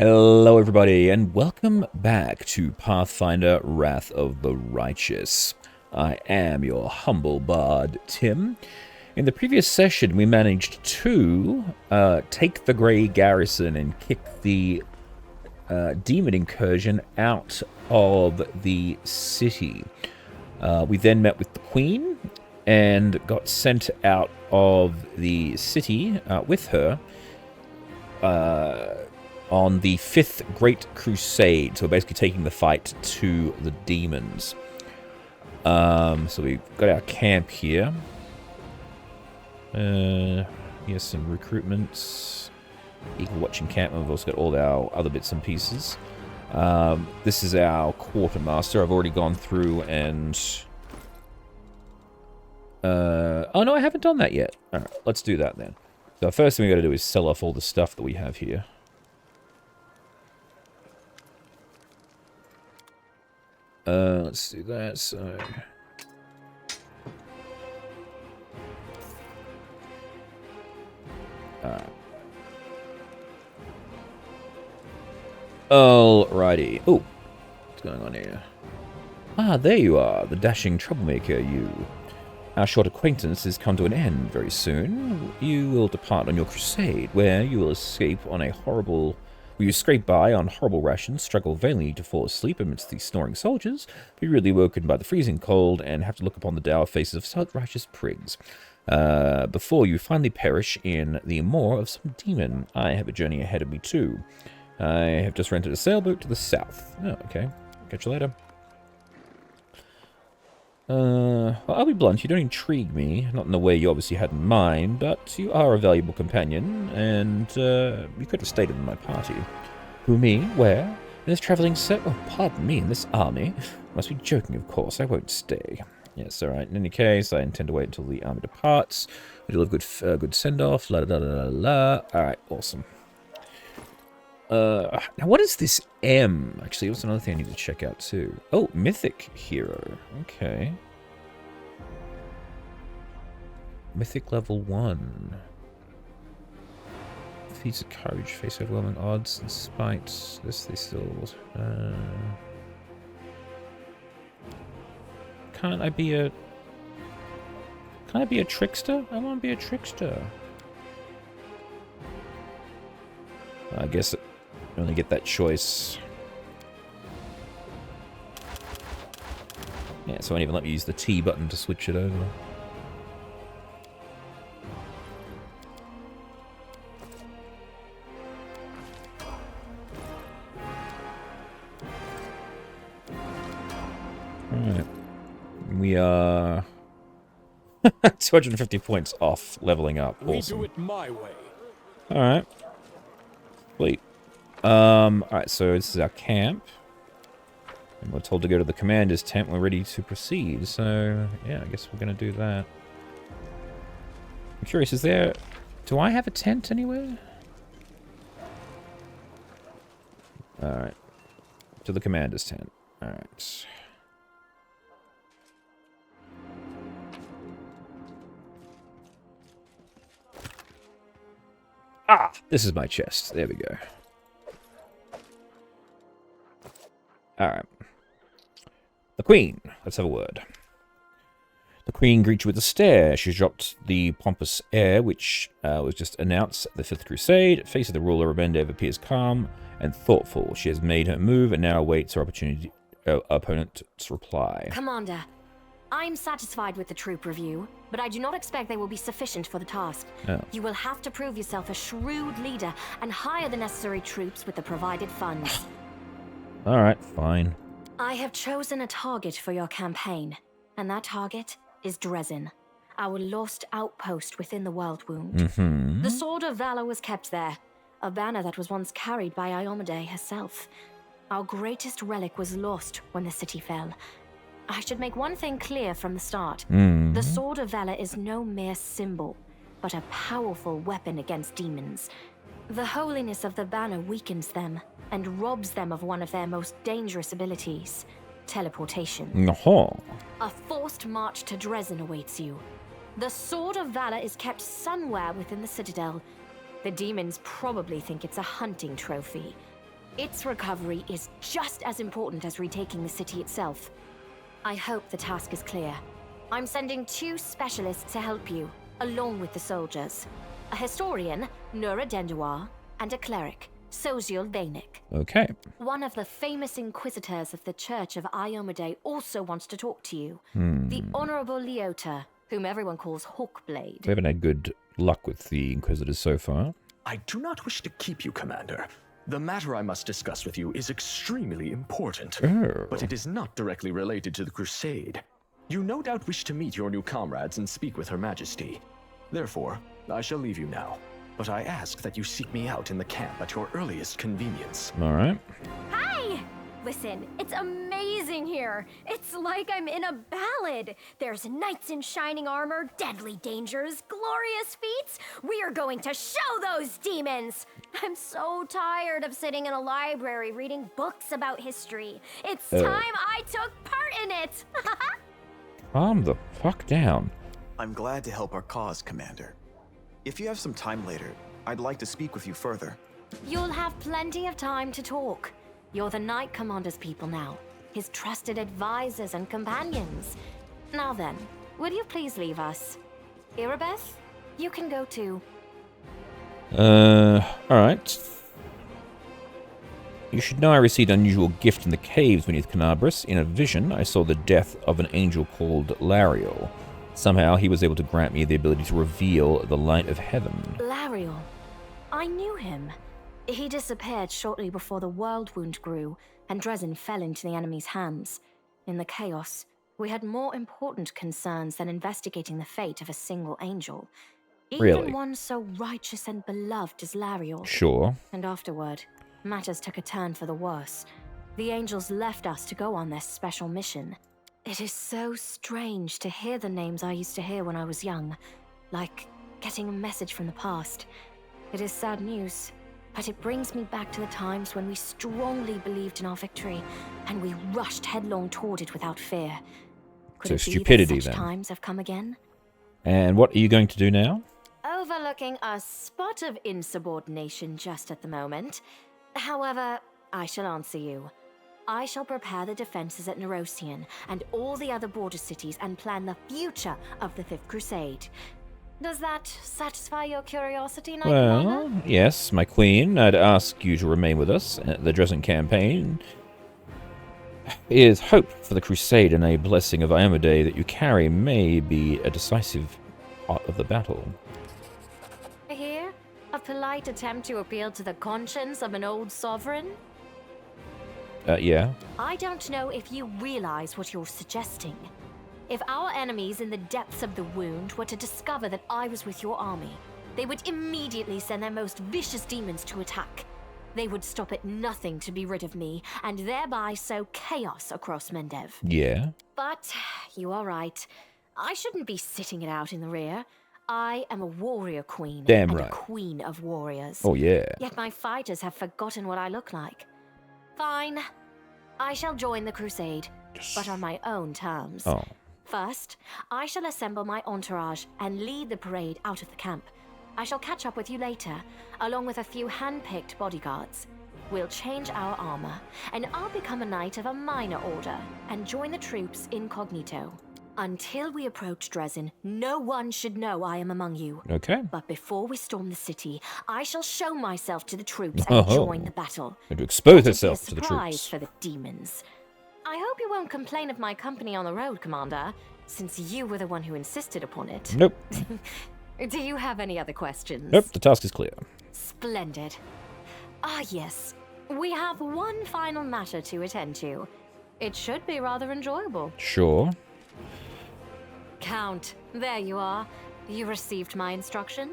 Hello everybody, and welcome back to Pathfinder Wrath of the Righteous. I am your humble bard, Tim. In the previous session, we managed to take the Grey Garrison and kick the demon incursion out of the city. We then met with the Queen and got sent out of the city with her on the 5th Great Crusade. So we're basically taking the fight to the demons. So we've got our camp here. Here's some recruitments. Eagle watching camp. We've also got all our other bits and pieces. This is our quartermaster. I've already gone through and... oh no, I haven't done that yet. Alright, let's do that then. So the first thing we got to do is sell off all the stuff that we have here. Let's do that, so... Alrighty. Oh, what's going on here? Ah, there you are, the dashing troublemaker, you. Our short acquaintance has come to an end very soon. You will depart on your crusade, where you will escape on a horrible... Where you scrape by on horrible rations, struggle vainly to fall asleep amidst the snoring soldiers, be rudely woken by the freezing cold, and have to look upon the dour faces of self-righteous prigs. Before you finally perish in the maw of some demon. I have a journey ahead of me, too. I have just rented a sailboat to the south. Oh, okay. Catch you later. Well, I'll be blunt, you don't intrigue me, not in the way you obviously had in mind, but you are a valuable companion, and you could have stayed in my party. Who, me? Where? In this travelling set? Oh, pardon me, in this army? Must be joking, of course, I won't stay. Yes, alright, in any case, I intend to wait until the army departs. We'll have a good send-off, la la la la la. Alright, awesome. Now what is this M? Actually, what's another thing I need to check out too? Oh, Mythic Hero. Okay. Mythic level 1. Feats of courage, face overwhelming odds, and spite. This they still... Can't I be a trickster? I want to be a trickster. I guess... I only get that choice. Yeah, so I won't even let me use the T button to switch it over. Alright. We are 250 points off leveling up. Awesome. We do it my way. Alright. Sweet. Alright, so this is our camp. And we're told to go to the commander's tent. We're ready to proceed. So, yeah, I guess we're going to do that. I'm curious, is there... Do I have a tent anywhere? Alright. To the commander's tent. Alright. Ah! This is my chest. There we go. Alright. The Queen. Let's have a word. The Queen greets you with a stare. She dropped the pompous air, which was just announced at the 5th Crusade. Face of the ruler, Remendez appears calm and thoughtful. She has made her move and now awaits her opponent's reply. Commander, I'm satisfied with the troop review, but I do not expect they will be sufficient for the task. Oh. You will have to prove yourself a shrewd leader and hire the necessary troops with the provided funds. Alright, fine. I have chosen a target for your campaign, and that target is Dresden, our lost outpost within the World Wound. Mm-hmm. The Sword of Valor was kept there, a banner that was once carried by Iomade herself. Our greatest relic was lost when the city fell. I should make one thing clear from the start. Mm. The Sword of Valor is no mere symbol, but a powerful weapon against demons. The holiness of the banner weakens them and robs them of one of their most dangerous abilities, teleportation. Uh-huh. A forced march to Dresden awaits you. The Sword of Valor is kept somewhere within the Citadel. The demons probably think it's a hunting trophy. Its recovery is just as important as retaking the city itself. I hope the task is clear. I'm sending 2 specialists to help you, along with the soldiers. A historian, Nura Denduar, and a cleric, Soziel Danik. Okay. One of the famous inquisitors of the Church of Iomade also wants to talk to you. The Honorable Leota, whom everyone calls Hawkblade. We haven't had good luck with the Inquisitors so far. I do not wish to keep you, Commander. The matter I must discuss with you is extremely important, but it is not directly related to the Crusade. You no doubt wish to meet your new comrades and speak with Her Majesty. Therefore, I shall leave you now, but I ask that you seek me out in the camp at your earliest convenience. All right. Hi! Listen, it's amazing here. It's like I'm in a ballad. There's knights in shining armor, deadly dangers, glorious feats. We are going to show those demons. I'm so tired of sitting in a library reading books about history. It's time I took part in it. Calm the fuck down. I'm glad to help our cause, Commander. If you have some time later, I'd like to speak with you further. You'll have plenty of time to talk. You're the Knight Commander's people now, his trusted advisors and companions. Now then, will you please leave us? Irabeth, you can go too. Alright. You should know I received an unusual gift in the caves beneath Canabris. In a vision, I saw the death of an angel called Lariel. Somehow, he was able to grant me the ability to reveal the light of heaven. Lariel. I knew him. He disappeared shortly before the world wound grew, and Dresden fell into the enemy's hands. In the chaos, we had more important concerns than investigating the fate of a single angel. Even Really? one so righteous and beloved as Lariel. Sure. And afterward, matters took a turn for the worse. The angels left us to go on their special mission. It is so strange to hear the names I used to hear when I was young, like getting a message from the past. It is sad news, but it brings me back to the times when we strongly believed in our victory, and we rushed headlong toward it without fear. Could So it be stupidity, that such then. times have come again? And what are you going to do now? Overlooking a spot of insubordination just at the moment. However, I shall answer you. I shall prepare the defenses at Nerosian and all the other border cities and plan the future of the Fifth Crusade. Does that satisfy your curiosity, Knight Well, Commander? yes, my queen. I'd ask you to remain with us. The Dresden campaign is hope for the Crusade, and a blessing of Iomade that you carry may be a decisive part of the battle. Here, a polite attempt to appeal to the conscience of an old sovereign? Yeah. I don't know if you realize what you're suggesting. If our enemies in the depths of the wound were to discover that I was with your army, they would immediately send their most vicious demons to attack. They would stop at nothing to be rid of me, and thereby sow chaos across Mendev. Yeah. But you are right. I shouldn't be sitting it out in the rear. I am a warrior queen. Damn and right. a queen of warriors. Oh, yeah. Yet my fighters have forgotten what I look like. Fine. I shall join the Crusade, but on my own terms. Oh. First, I shall assemble my entourage and lead the parade out of the camp. I shall catch up with you later, along with a few hand-picked bodyguards. We'll change our armor, and I'll become a knight of a minor order and join the troops incognito. Until we approach Dresden, no one should know I am among you. Okay. But before we storm the city, I shall show myself to the troops and join the battle. And to expose Let it be a herself to the surprise troops. for the demons. I hope you won't complain of my company on the road, Commander, since you were the one who insisted upon it. Nope. Do you have any other questions? Nope, the task is clear. Splendid. Ah, yes. We have one final matter to attend to. It should be rather enjoyable. Sure. Count, there you are. You received my instruction?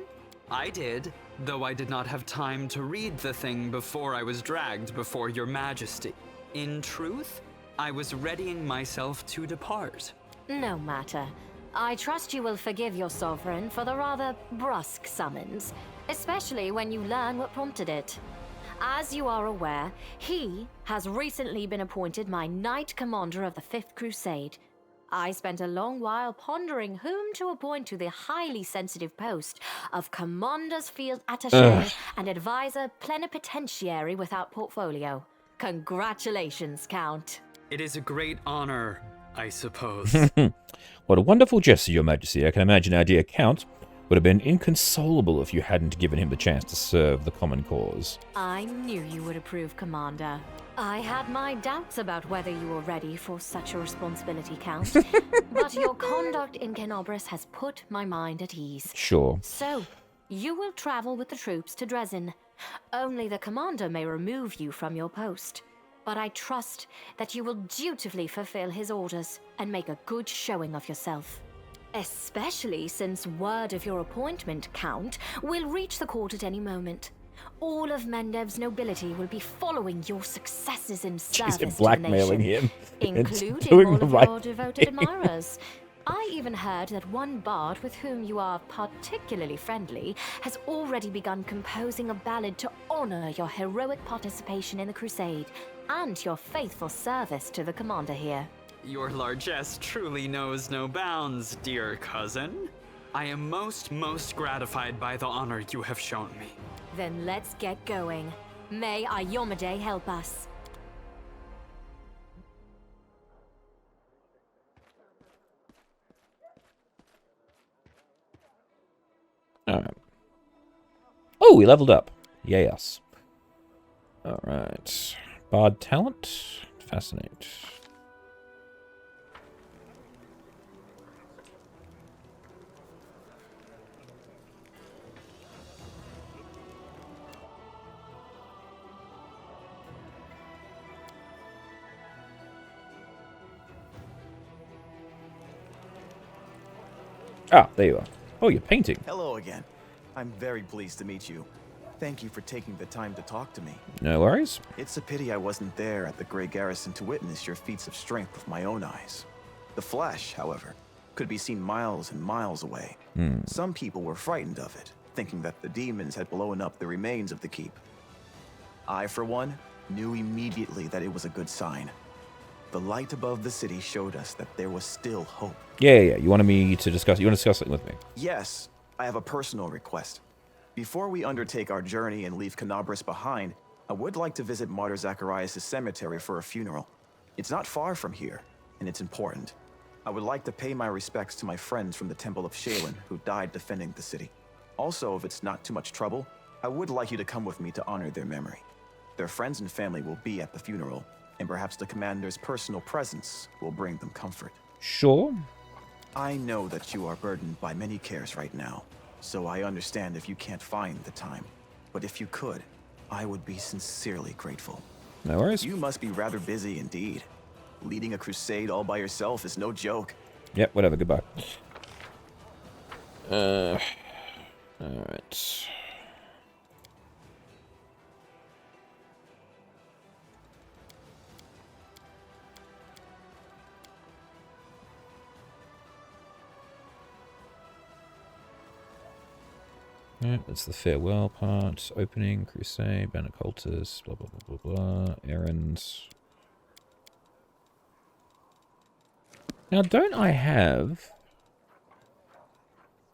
I did, though I did not have time to read the thing before I was dragged before your majesty. In truth, I was readying myself to depart. No matter. I trust you will forgive your sovereign for the rather brusque summons, especially when you learn what prompted it. As you are aware, he has recently been appointed my Knight Commander of the Fifth Crusade. I spent a long while pondering whom to appoint to the highly sensitive post of Commander's Field Attaché and Advisor Plenipotentiary without portfolio. Congratulations, Count. It is a great honor, I suppose. What a wonderful gesture, Your Majesty. I can imagine our dear Count would have been inconsolable if you hadn't given him the chance to serve the common cause. I knew you would approve, Commander. I had my doubts about whether you were ready for such a responsibility, Count. But your conduct in Kenobris has put my mind at ease. Sure. So, you will travel with the troops to Dresden. Only the commander may remove you from your post. But I trust that you will dutifully fulfill his orders and make a good showing of yourself. Especially since word of your appointment, Count, will reach the court at any moment. All of Mendev's nobility will be following your successes in service to the blackmailing nation, him. including all of your devoted admirers. I even heard that one bard with whom you are particularly friendly has already begun composing a ballad to honor your heroic participation in the Crusade and your faithful service to the commander here. Your largesse truly knows no bounds, dear cousin. I am most gratified by the honor you have shown me. Then let's get going. May Ayomade help us. Alright. Oh, we leveled up. Yes. Alright. Bard talent. Fascinate. Ah, there you are. Oh, you're painting. Hello again. I'm very pleased to meet you. Thank you for taking the time to talk to me. No worries. It's a pity I wasn't there at the Grey Garrison to witness your feats of strength with my own eyes. The flash, however, could be seen miles and miles away. Some people were frightened of it, thinking that the demons had blown up the remains of the keep. I, for one, knew immediately that it was a good sign. The light above the city showed us that there was still hope. Yeah. You wanted me to discuss... You want to discuss something with me? Yes, I have a personal request. Before we undertake our journey and leave Kenobris behind, I would like to visit Martyr Zacharias' cemetery for a funeral. It's not far from here, and it's important. I would like to pay my respects to my friends from the Temple of Shaylin who died defending the city. Also, if it's not too much trouble, I would like you to come with me to honor their memory. Their friends and family will be at the funeral, and perhaps the commander's personal presence will bring them comfort. Sure. I know that you are burdened by many cares right now, so I understand if you can't find the time. But if you could, I would be sincerely grateful. No worries. You must be rather busy indeed. Leading a crusade all by yourself is no joke. Yep, whatever, goodbye. Alright. Yep, that's the farewell part. Opening, Crusade, Banner Cultists, blah, blah, blah, blah, blah. Errands. Now, don't I have...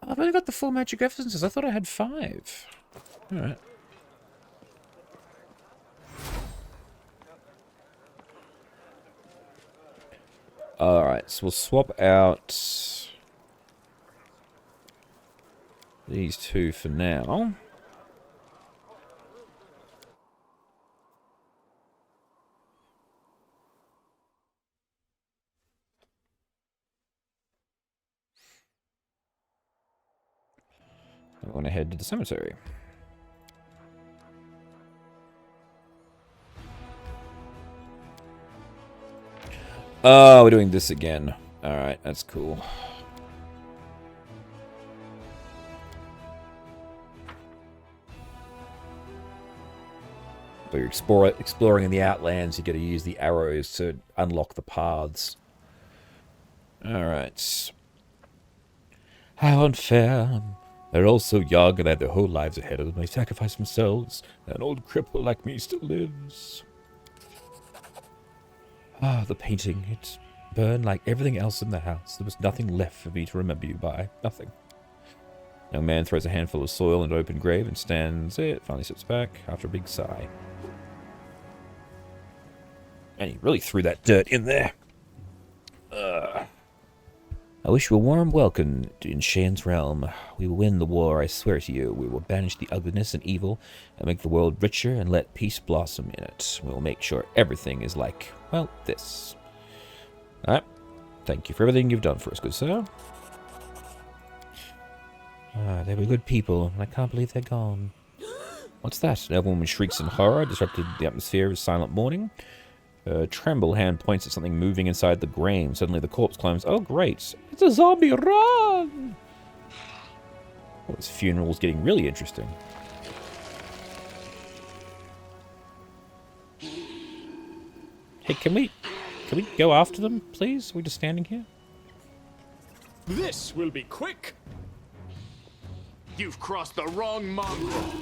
I've only got the 4 magic references. I thought I had 5. Alright. Alright, so we'll swap out these 2 for now. I want to head to the cemetery. Oh, we're doing this again. Alright, that's cool. But you're exploring in the Outlands, you got to use the arrows to unlock the paths. Alright. How unfair. They're all so young and they have their whole lives ahead of them. They sacrifice themselves. An old cripple like me still lives. Ah, the painting. It burned like everything else in the house. There was nothing left for me to remember you by. Nothing. Young man throws a handful of soil into an open grave and stands it. Finally sits back after a big sigh. And he really threw that dirt in there. I wish you a warm welcome in Shane's realm. We will win the war, I swear to you. We will banish the ugliness and evil and make the world richer and let peace blossom in it. We will make sure everything is like, well, this. Alright. Thank you for everything you've done for us, good sir. They were good people, and I can't believe they're gone. What's that? An elf woman shrieks in horror, disrupted the atmosphere of silent mourning. Tremble hand points at something moving inside the grave. Suddenly the corpse climbs. Oh, great. It's a zombie. Run! Oh, this funeral's getting really interesting. Hey, can we go after them, please? Are we just standing here? This will be quick. You've crossed the wrong mongrel.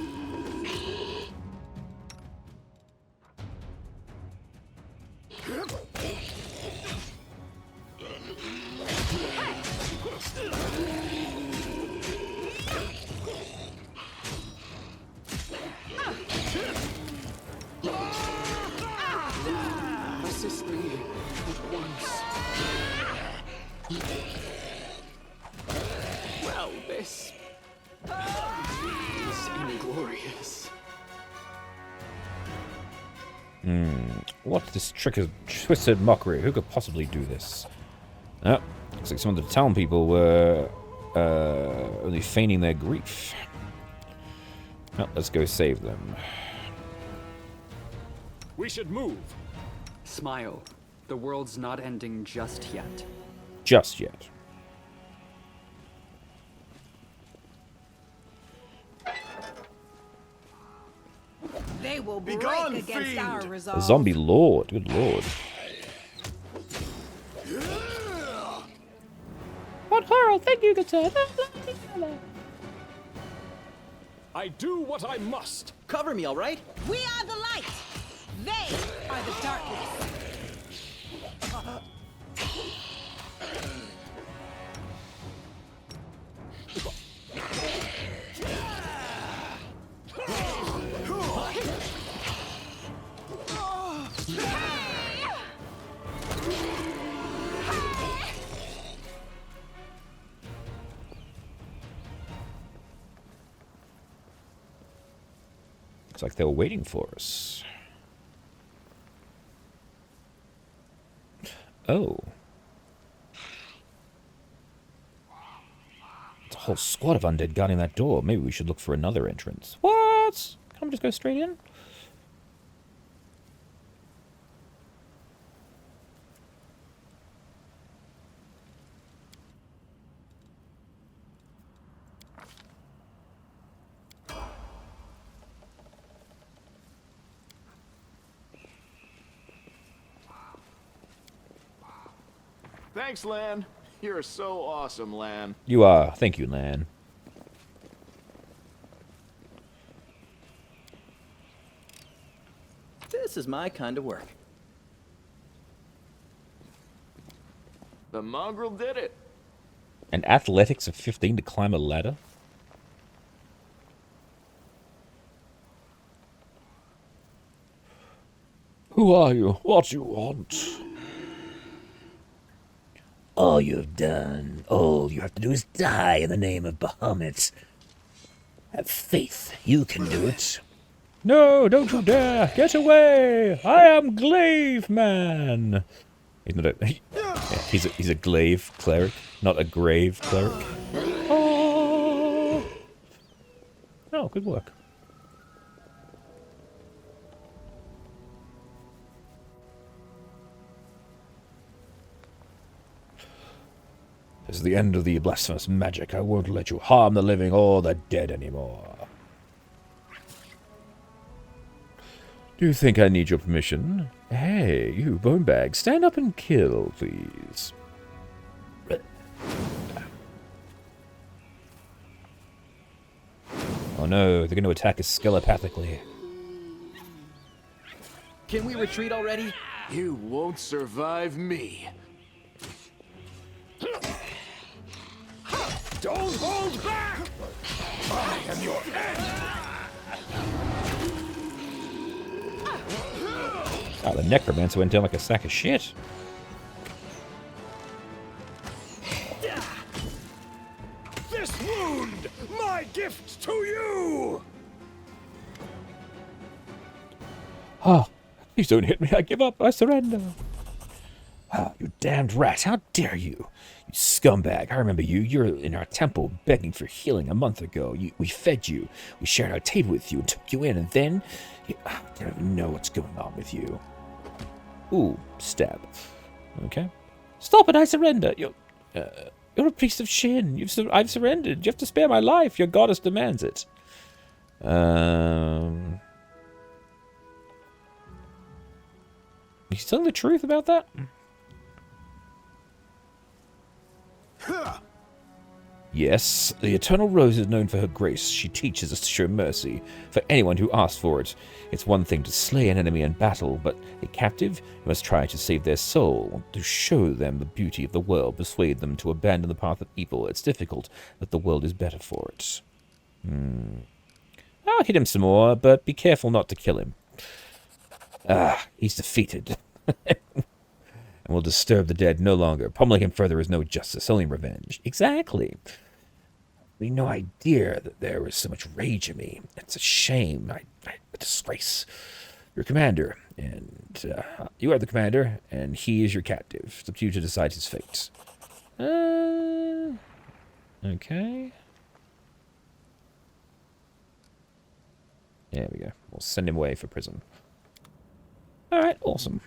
Assist me at once. Well, this is inglorious. What? This trick is twisted mockery. Who could possibly do this? Oh, looks like some of the town people were only feigning their grief. Well, let's go save them. We should move. Smile. The world's not ending just yet. Just yet. They will break Begone, against fiend! our A resolve. zombie lord. Good lord. What horror! Thank you, good sir. I do what I must. Cover me, all right? We are the light. They are the darkness. Looks like they were waiting for us. Oh. It's a whole squad of undead guarding that door. Maybe we should look for another entrance. What? Can't we just go straight in? Thanks, Lan. You're so awesome, Lan. You are. Thank you, Lan. This is my kind of work. The mongrel did it. And athletics of 15 to climb a ladder? Who are you? What do you want? All you've done, all you have to do is die in the name of Bahamut. Have faith, you can do it. No, don't you dare! Get away! I am Glaive Man! He's not a... he's a glaive cleric, not a grave cleric. Oh, oh, good work. This is the end of the blasphemous magic. I won't let you harm the living or the dead anymore. Do you think I need your permission? Hey, you bonebag, stand up and kill, please. Oh no, they're going to attack us skelepathically. Can we retreat already? You won't survive me. Don't hold back! I am your end! Oh, the necromancer went down like a sack of shit. This wound, my gift to you! Oh, please don't hit me. I give up. I surrender. Ah, you damned rat. How dare you? You scumbag. I remember you. You're in our temple begging for healing a month ago. We fed you. We shared our table with you and took you in. And then... I don't even know what's going on with you. Ooh, stab. Okay. Stop it. I surrender. You're a piece of shin. I've surrendered. You have to spare my life. Your goddess demands it. He's telling the truth about that? Yes, the Eternal Rose is known for her grace. She teaches us to show mercy for anyone who asks for it. It's one thing to slay an enemy in battle, but a captive, you must try to save their soul, to show them the beauty of the world, persuade them to abandon the path of evil. It's difficult, but the world is better for it. I'll hit him some more, but be careful not to kill him. He's defeated. And will disturb the dead no longer. Pummeling him further is no justice, only revenge. Exactly. We had no idea that there was so much rage in me. It's a shame. A disgrace. Your commander, and you are the commander, and he is your captive. It's up to you to decide his fate. Okay. There we go. We'll send him away for prison. Alright, awesome.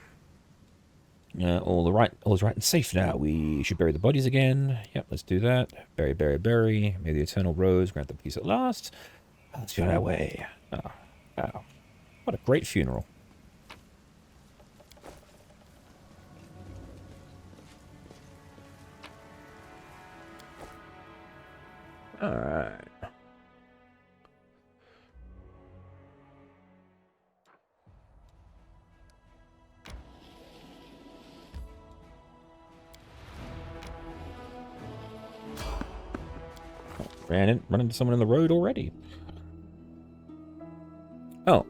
All is right and safe now. We should bury the bodies again. Yep, let's do that. Bury, bury, bury. May the Eternal Rose grant them peace at last. Let's go on our way. Oh. What a great funeral. Alright. Run into someone in the road already. Oh.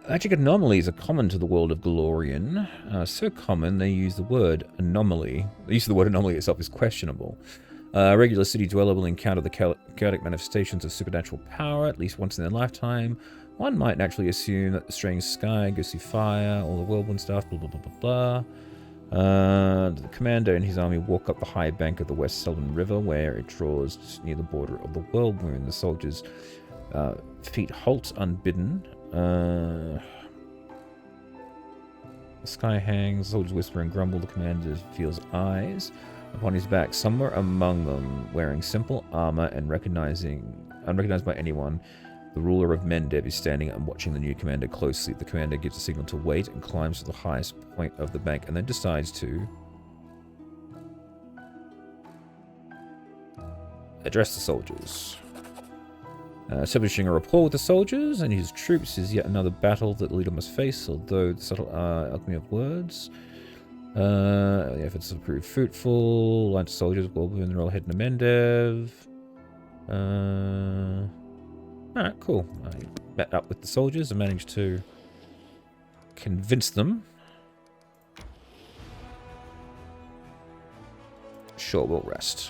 Magic anomalies are common to the world of Galorian. So common, they use the word anomaly. The use of the word anomaly itself is questionable. A regular city dweller will encounter the chaotic manifestations of supernatural power at least once in their lifetime. One might naturally assume that the strange sky, ghostly fire, all the whirlwind stuff, blah, blah, blah, blah, blah. The commander and his army walk up the high bank of the West Selden River, where it draws near the border of the whirlwind. The soldiers' feet halt unbidden. The sky hangs, the soldiers whisper and grumble. The commander feels eyes upon his back. Somewhere among them, wearing simple armor and unrecognized by anyone, the ruler of Mendeb is standing and watching the new commander closely. The commander gives a signal to wait and climbs to the highest point of the bank, and then decides to address the soldiers. Establishing a rapport with the soldiers and his troops is yet another battle that the leader must face, although the subtle alchemy of words. The efforts have proved fruitful. Alliance soldiers will be in the roll heading to Mendev. Alright, cool. I met up with the soldiers and managed to convince them. Sure, we'll rest.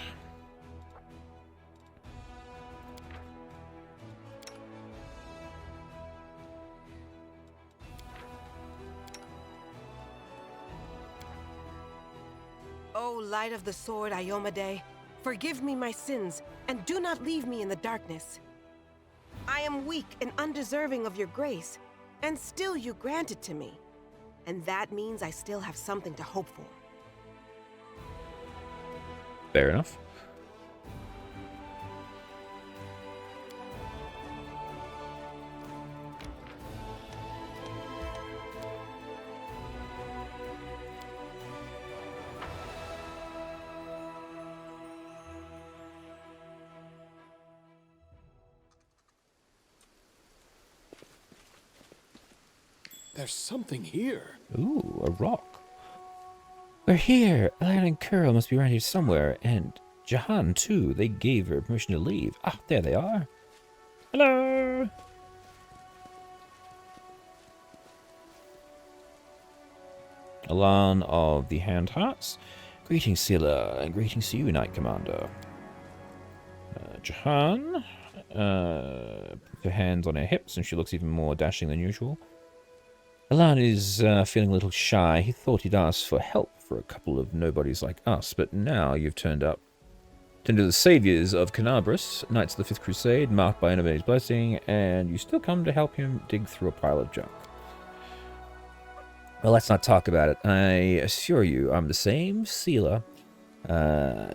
O light of the sword, Iomade, forgive me my sins, and do not leave me in the darkness. I am weak and undeserving of your grace, and still you grant it to me. And that means I still have something to hope for. Fair enough. There's something here. Ooh, a rock. We're here. Alan and Curl must be around here somewhere, and Jahan, too. They gave her permission to leave. Ah, there they are. Hello! Alan of the Hand Hearts. Greetings, Scylla, and greetings to you, Knight Commander. Jahan. Puts her hands on her hips, and she looks even more dashing than usual. Alan is feeling a little shy. He thought he'd ask for help for a couple of nobodies like us, but now you've turned up. Turned to the saviors of Canabras, Knights of the 5th Crusade, marked by Innovator's blessing, and you still come to help him dig through a pile of junk. Well, let's not talk about it. I assure you, I'm the same Scylla,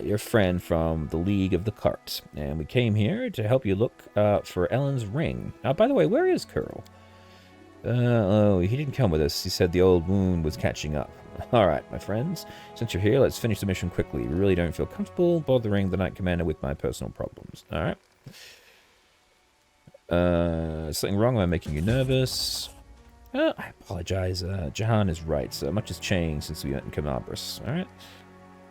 your friend from the League of the Cart, and we came here to help you look for Ellen's ring. Now, by the way, where is Curl? Oh, he didn't come with us. He said the old wound was catching up. Alright, my friends. Since you're here, let's finish the mission quickly. We really don't feel comfortable bothering the Knight Commander with my personal problems. Alright. Something wrong? Am I making you nervous? I apologize. Jahan is right. Much has changed since we met in Canabras. Alright.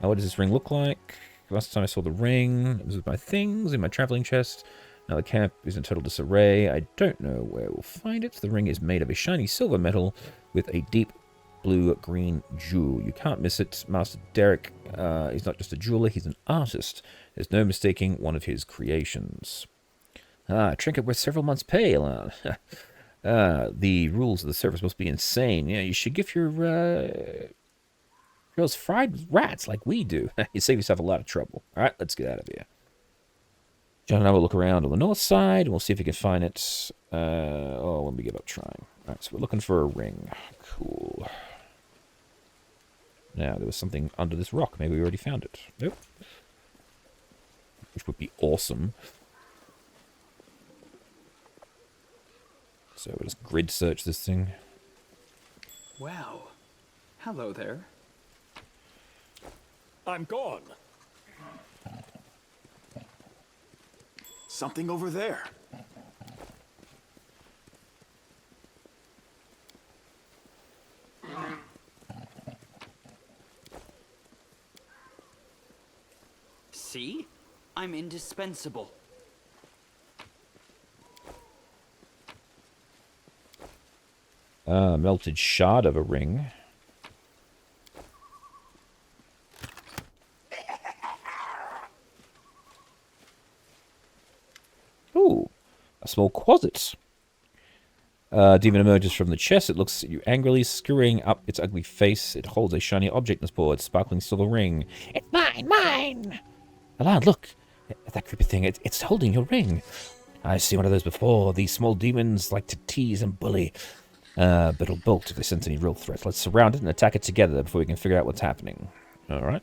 What does this ring look like? Last time I saw the ring, it was with my things in my traveling chest. Now the camp is in total disarray. I don't know where we'll find it. The ring is made of a shiny silver metal with a deep blue-green jewel. You can't miss it. Master Derek, he's not just a jeweler, he's an artist. There's no mistaking one of his creations. A trinket worth several months' pay, Alan. The rules of the service must be insane. You should give your girls fried rats like we do. You save yourself a lot of trouble. All right, let's get out of here. John and I will look around on the north side, and we'll see if we can find it. When we give up trying. All right, so we're looking for a ring. Cool. Now, there was something under this rock. Maybe we already found it. Nope. Which would be awesome. So we'll just grid search this thing. Wow. Hello there. I'm gone. Something over there. See? I'm indispensable. Melted shard of a ring. Ooh, a small closet. Demon emerges from the chest. It looks at you angrily, screwing up its ugly face. It holds a shiny object in its paw, its sparkling silver ring. It's mine, mine! Alan, look! At that creepy thing. It's holding your ring. I've seen one of those before. These small demons like to tease and bully. But it'll bolt if they sense any real threat. Let's surround it and attack it together before we can figure out what's happening. Alright.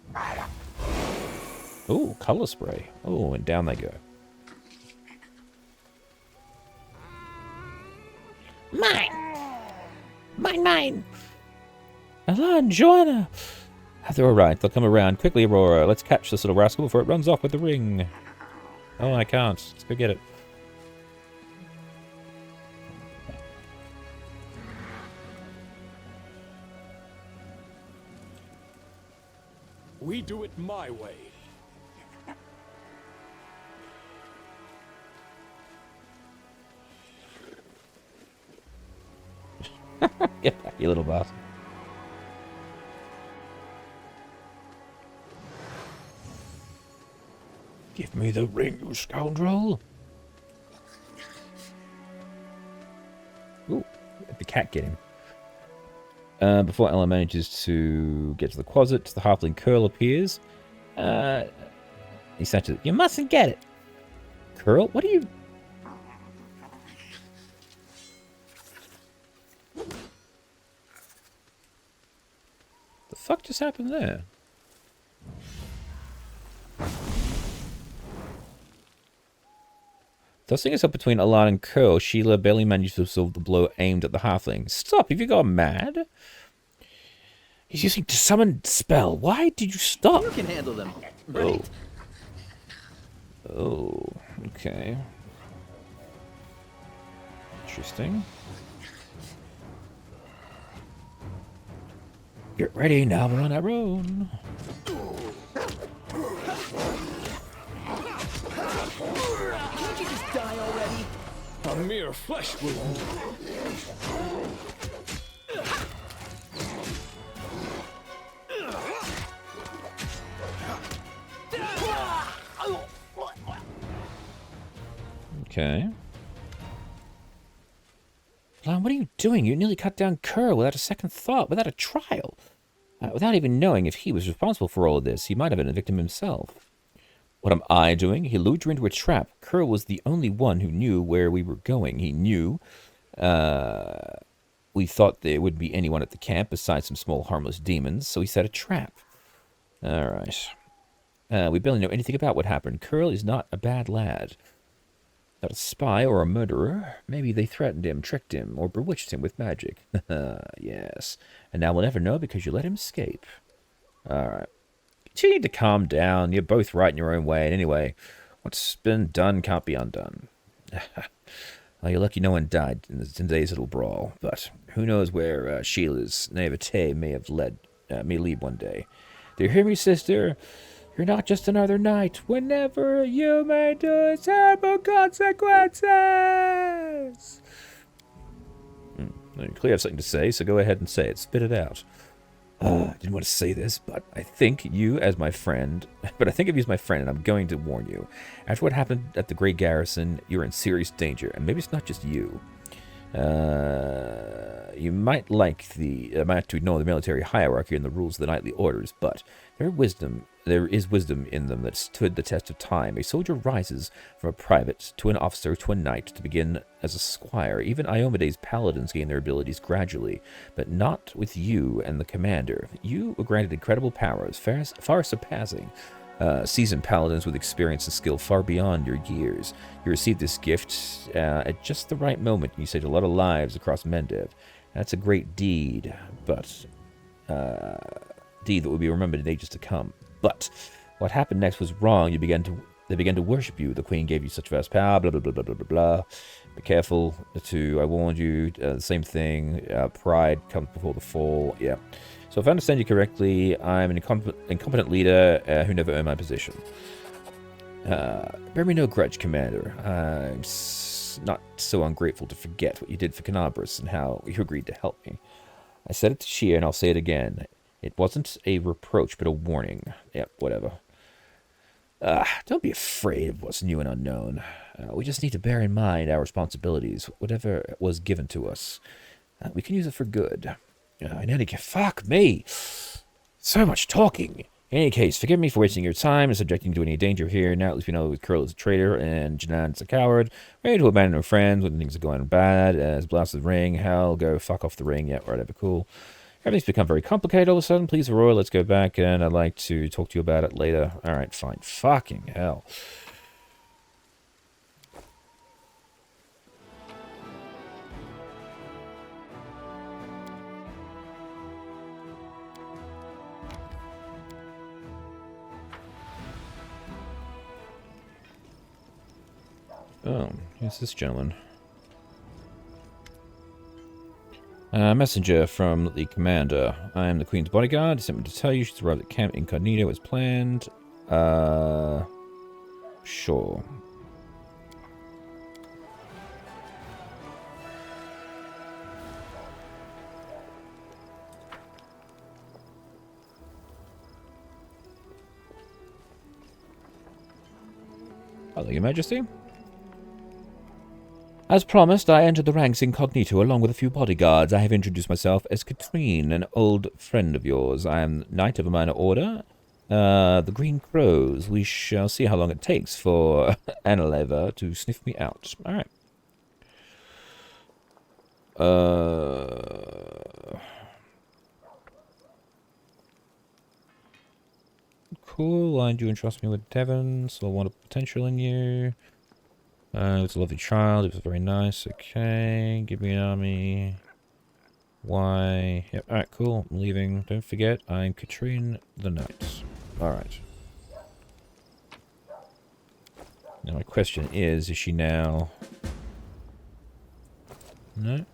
Ooh, color spray. Oh, and down they go. Mine! Mine, mine! Alan, Joanna! They're alright. They'll come around. Quickly, Aurora. Let's catch this little rascal before it runs off with the ring. Oh, I can't. Let's go get it. We do it my way. Get back, you little bastard. Give me the ring, you scoundrel. Ooh, let the cat get him. Before Ella manages to get to the closet, the halfling Curl appears. He snatches it. You mustn't get it. Curl, what are you... The fuck just happened there? Tossing us up between Alan and Curl, Sheila barely managed to absorb the blow aimed at the halfling. Stop, have you gone mad? He's using to summon spell. Why did you stop? You can handle them. Right. Oh, okay. Interesting. Get ready, now we're on our own. A mere flesh wound. Okay. Lan, what are you doing? You nearly cut down Kerr without a second thought, without a trial. Without even knowing if he was responsible for all of this, he might have been a victim himself. What am I doing? He lured you into a trap. Kerr was the only one who knew where we were going. He knew. We thought there wouldn't be anyone at the camp besides some small harmless demons, so he set a trap. Alright. We barely know anything about what happened. Kerr is not a bad lad. Not a spy or a murderer. Maybe they threatened him, tricked him, or bewitched him with magic. Yes. And now we'll never know because you let him escape. Alright. You need to calm down. You're both right in your own way. And anyway, what's been done can't be undone. Well, you're lucky no one died in today's little brawl. But who knows where Sheila's naivete may lead one day. Do you hear me, sister? You're not just another knight. Whenever you may do terrible consequences. You clearly have something to say, so go ahead and say it. Spit it out. I didn't want to say this, but I think of you as my friend, and I'm going to warn you. After what happened at the Great Garrison, you're in serious danger, and maybe it's not just you. You might might have to ignore the military hierarchy and the rules of the knightly orders, but there is wisdom in them that stood the test of time. A soldier rises from a private to an officer to a knight to begin as a squire. Even Iomede's paladins gain their abilities gradually, but not with you and the commander. You were granted incredible powers, far surpassing seasoned paladins with experience and skill far beyond your years. You received this gift at just the right moment, and you saved a lot of lives across Mendev. That's a great deed, but deed that will be remembered in ages to come. But what happened next was wrong. They began to worship you. The queen gave you such vast power. Blah blah blah blah blah blah blah. Be careful. I warned you. The same thing. Pride comes before the fall. Yeah. So if I understand you correctly, I'm an incompetent leader who never earned my position. Bear me no grudge, Commander. I'm not so ungrateful to forget what you did for Canabras and how you agreed to help me. I said it to Shia, and I'll say it again. It wasn't a reproach, but a warning. Yep, whatever. Don't be afraid of what's new and unknown. We just need to bear in mind our responsibilities, whatever was given to us. We can use it for good. In any case, fuck me. So much talking. In any case, forgive me for wasting your time and subjecting you to any danger here. Now at least we know Curl is a traitor and Janan's a coward. Ready to abandon our friends when things are going bad. As blast the ring, hell, go fuck off the ring. Yeah, whatever, cool. Everything's become very complicated all of a sudden. Please, Aurora, let's go back, and I'd like to talk to you about it later. Alright, fine. Fucking hell. Oh, who's this gentleman? Messenger from the commander. I am the Queen's bodyguard. Sent me to tell you she's arrived at Camp Incognito as planned. Sure. Hello, Your Majesty. As promised, I entered the ranks incognito along with a few bodyguards. I have introduced myself as Katrine, an old friend of yours. I am Knight of a Minor Order, the Green Crows. We shall see how long it takes for Analeva to sniff me out. Alright. Cool, I do entrust me with Devon, so I want a potential in you. It's a lovely child, it was very nice. Okay, give me an army. Why? Yep, alright, cool. I'm leaving. Don't forget, I'm Katrine the Knight. Alright. Now my question is she now... No?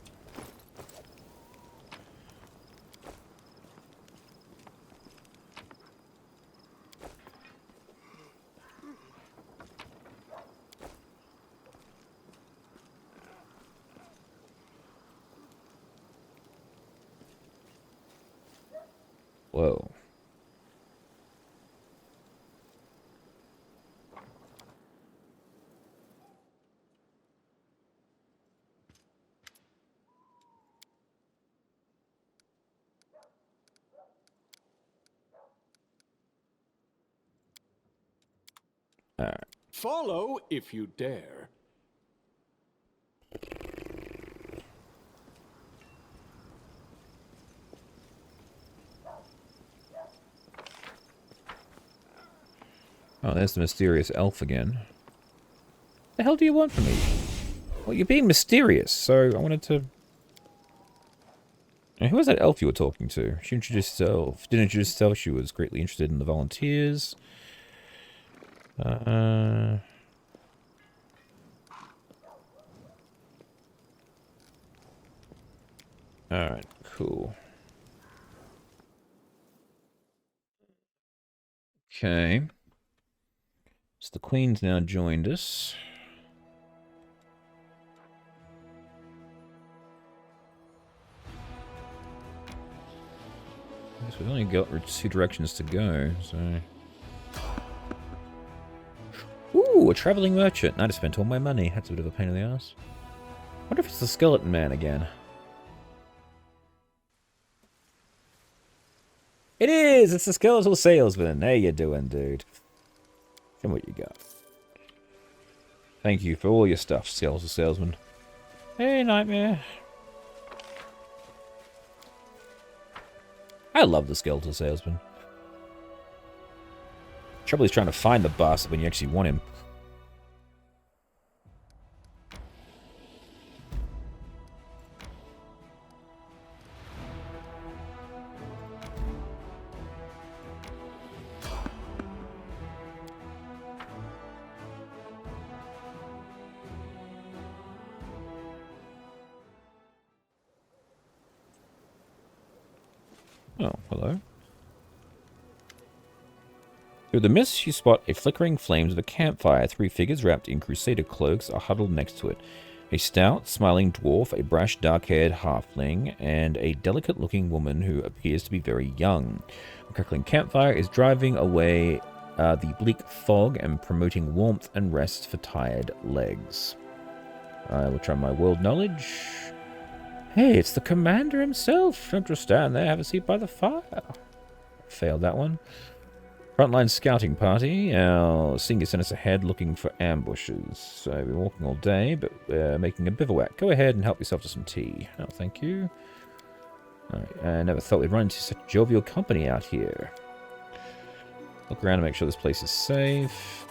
Whoa. Alright. Follow if you dare. Oh, there's the mysterious elf again. The hell do you want from me? Well, you're being mysterious, so I wanted to... Now, who was that elf you were talking to? She introduced herself. Didn't introduce herself. She was greatly interested in the volunteers. Alright, cool. Okay. So the Queen's now joined us. I guess we've only got 2 directions to go, so... Ooh, a traveling merchant. I just spent all my money. That's a bit of a pain in the ass. Wonder if it's the skeleton man again. It is! It's the skeletal salesman. How you doing, dude? Show me what you got. Thank you for all your stuff, skeletal salesman. Hey, Nightmare. I love the skeletal salesman. Trouble is trying to find the bastard when you actually want him. Oh, hello. Through the mist, you spot a flickering flames of a campfire. 3 figures wrapped in crusader cloaks are huddled next to it. A stout, smiling dwarf, a brash, dark-haired halfling, and a delicate-looking woman who appears to be very young. A crackling campfire is driving away the bleak fog and promoting warmth and rest for tired legs. I will try my world knowledge. Hey, it's the commander himself. Don't just stand there, have a seat by the fire. Failed that one. Frontline scouting party. Our senior sent us ahead looking for ambushes. So we've been walking all day, but we're making a bivouac. Go ahead and help yourself to some tea. Oh, thank you. Alright, I never thought we'd run into such jovial company out here. Look around to make sure this place is safe.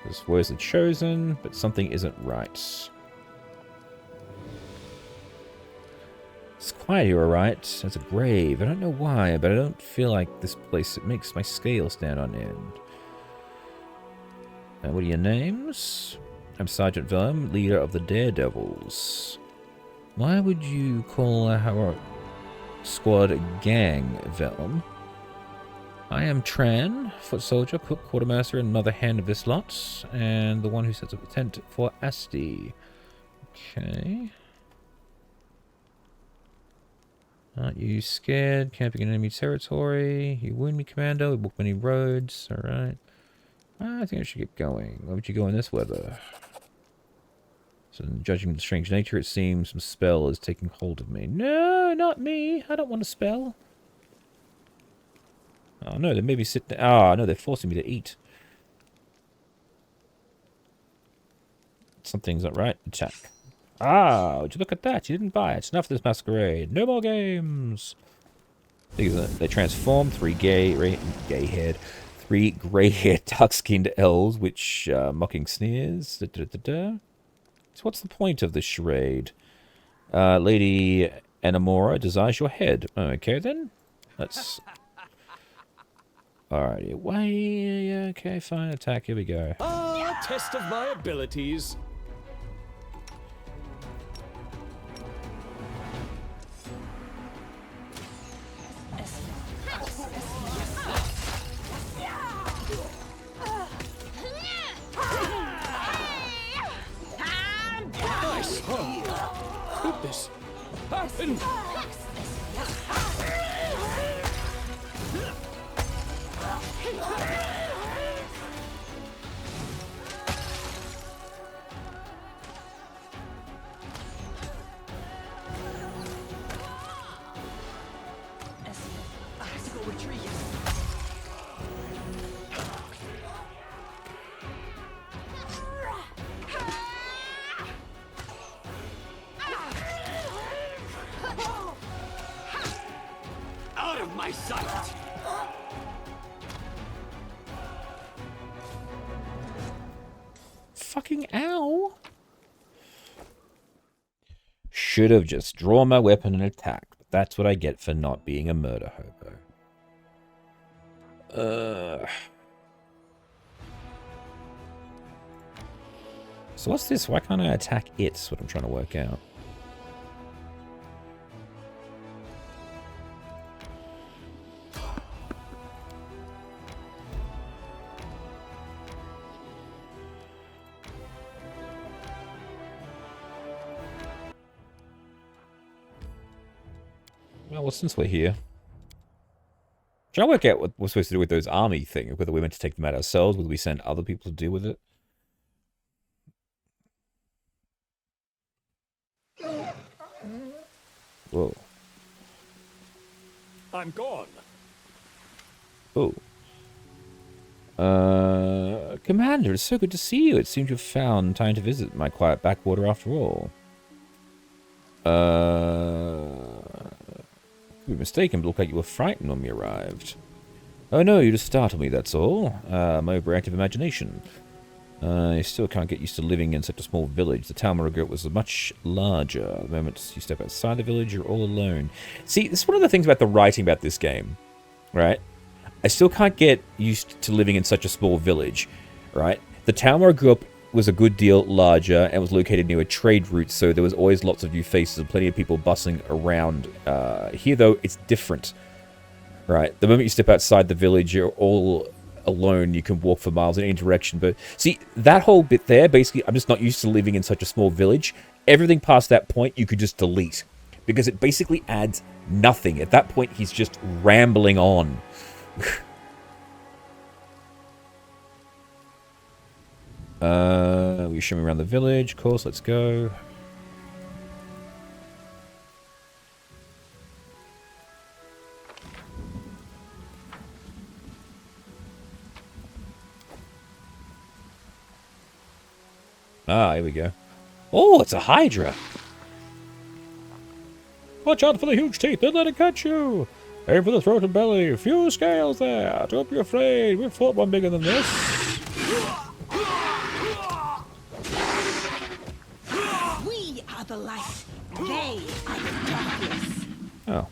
This words are chosen, but something isn't right. It's quiet here, alright. There's a grave. I don't know why, but I don't feel like this place. It makes my scale stand on end. What are your names? I'm Sergeant Vellum, leader of the Daredevils. Why would you call our squad a gang, Vellum? I am Tran, foot soldier, cook, quartermaster, and mother hen of this lot, and the one who sets up a tent for Asti. Okay. Aren't you scared? Camping in enemy territory. You wound me, Commander. We walk many roads. Alright. I think I should get going. Why would you go in this weather? So, judging the strange nature, it seems some spell is taking hold of me. No, not me. I don't want a spell. Oh, no, they made me sit down. Oh, no, they're forcing me to eat. Something's not right. Attack. Ah, would you look at that? You didn't buy it. Enough of this masquerade. No more games. They transform 3 gray-haired, 3 grey-haired, dark-skinned elves, which mocking sneers. So what's the point of this charade? Lady Aurora desires your head. Okay, then. Let's... Alrighty, away. Okay, fine. Attack. Here we go. Ah, test of my abilities. Could this happen? fucking ow. Should have just drawn my weapon and attacked. But that's what I get for not being a murder hobo. So what's this? Why can't I attack it? That's what I'm trying to work out. Well, since we're here, try to work out what we're supposed to do with those army things. Whether we're meant to take them out ourselves, whether we send other people to deal with it. Whoa. I'm gone. Oh. Commander, it's so good to see you. It seems you've found time to visit my quiet backwater after all. If you're mistaken, but it looked like you were frightened when we arrived. Oh no, you just startled me, that's all. My overactive imagination. I still can't get used to living in such a small village. The town where I grew up was much larger. The moment you step outside the village, you're all alone. See, this is one of the things about the writing about this game, right? I still can't get used to living in such a small village, right? The town where I grew up was a good deal larger and was located near a trade route, so there was always lots of new faces and plenty of people bustling around. Here, though, it's different, right? The moment you step outside the village, you're all alone. You can walk for miles in any direction, but see, that whole bit there, basically, I'm just not used to living in such a small village. Everything past that point, you could just delete, because it basically adds nothing. At that point, he's just rambling on. We show me around the village, of course, let's go. Ah, here we go. Oh, it's a Hydra. Watch out for the huge teeth, don't let it catch you. Aim for the throat and belly, few scales there. Don't be afraid, we've fought one bigger than this. We are the light, they are the darkness. Oh.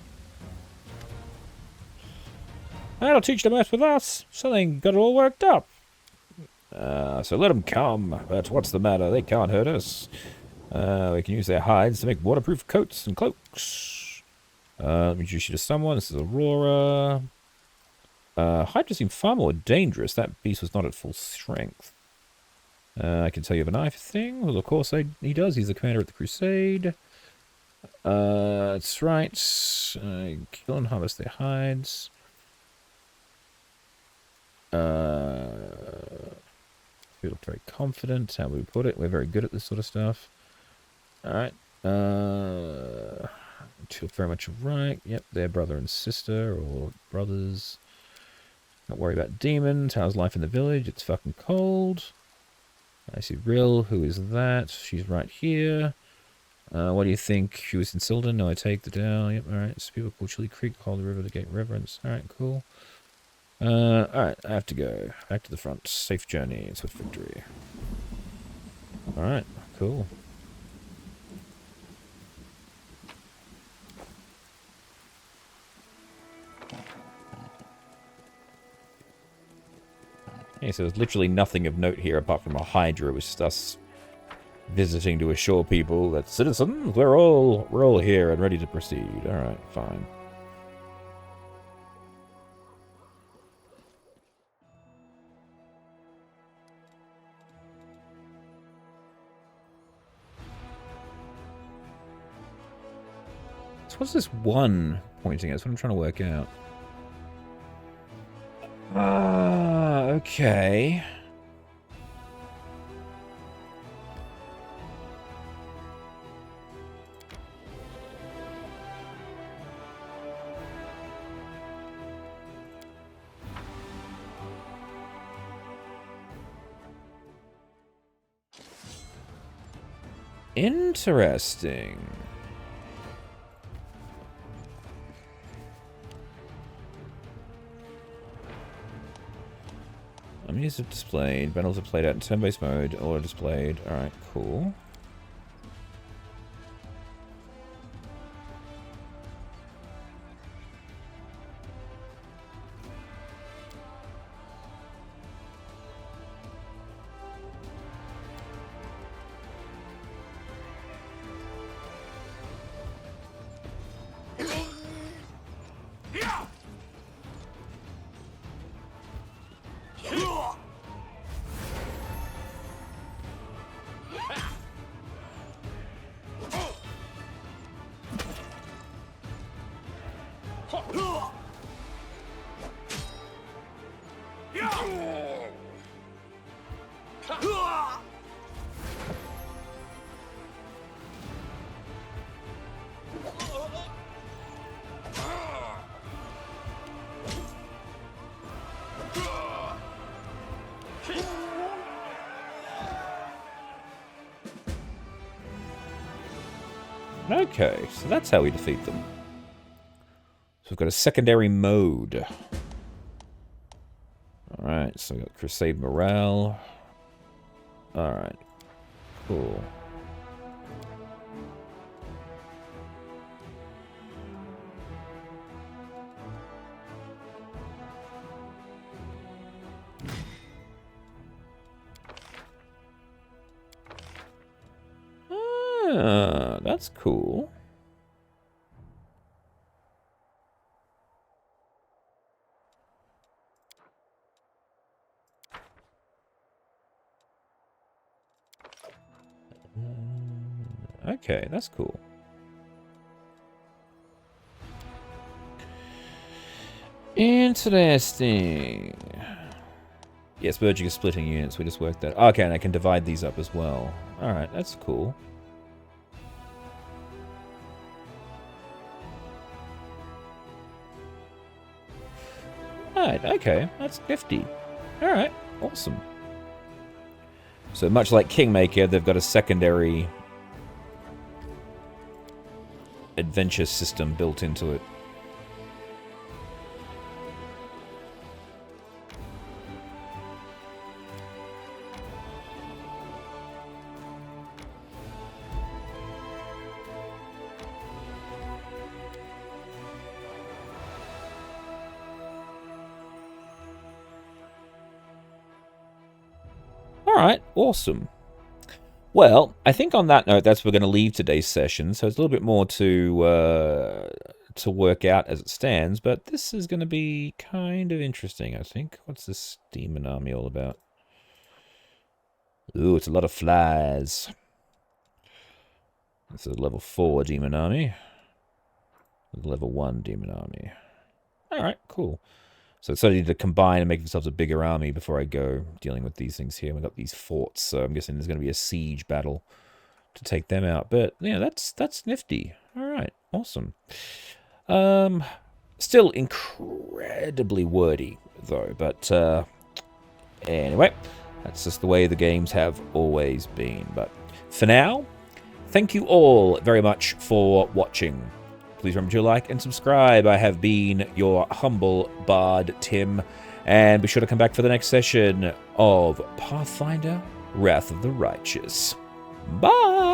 That'll teach them to mess with us. Something got it all worked up. So let them come. But what's the matter? They can't hurt us. We can use their hides to make waterproof coats and cloaks. Let me introduce you to someone. This is Aurora. Hydra seemed far more dangerous. That beast was not at full strength. I can tell you of a knife thing. Well, of course he does. He's the commander at the Crusade. That's right. Kill and harvest their hides. We look very confident. How would we put it? We're very good at this sort of stuff. Alright. Two look very much right. Yep, they're brother and sister, or brothers. Not worry about demons. How's life in the village? It's fucking cold. I see Rill. Who is that? She's right here. What do you think? She was in Sylvan? No, I take the down. Yep, alright. It's people called Chili Creek. Hold the river to gain reverence. Alright, cool. Alright, I have to go. Back to the front. Safe journey. Swift victory. Alright, cool. Okay, so there's literally nothing of note here apart from a Hydra. It was just us visiting to assure people that citizens, we're all here and ready to proceed. Alright, fine. So what's this one pointing at? That's what I'm trying to work out. Okay. Interesting. Menus are displayed. Battles are played out in turn-based mode. All are displayed. Alright, cool. Okay, so that's how we defeat them. So we've got a secondary mode. Alright, so we've got Crusade morale. Alright, cool. Ah, that's cool. Okay, that's cool. Interesting. Yes, merging is splitting units. We just worked that. Okay, and I can divide these up as well. Alright, that's cool. Right, okay, that's nifty. Alright, awesome. So much like Kingmaker, they've got a secondary adventure system built into it. Alright, awesome. Well, I think on that note, that's where we're going to leave today's session. So it's a little bit more to work out as it stands, but this is going to be kind of interesting, I think. What's this demon army all about? Ooh, it's a lot of flies. This is a level 4 demon army. Level 1 demon army. Alright, cool. So I need to combine and make themselves a bigger army before I go dealing with these things here. We've got these forts, so I'm guessing there's going to be a siege battle to take them out. But, yeah, that's nifty. All right, awesome. Still incredibly wordy, though. But, anyway, that's just the way the games have always been. But for now, thank you all very much for watching. Please remember to like and subscribe. I have been your humble bard, Tim. And be sure to come back for the next session of Pathfinder, Wrath of the Righteous. Bye!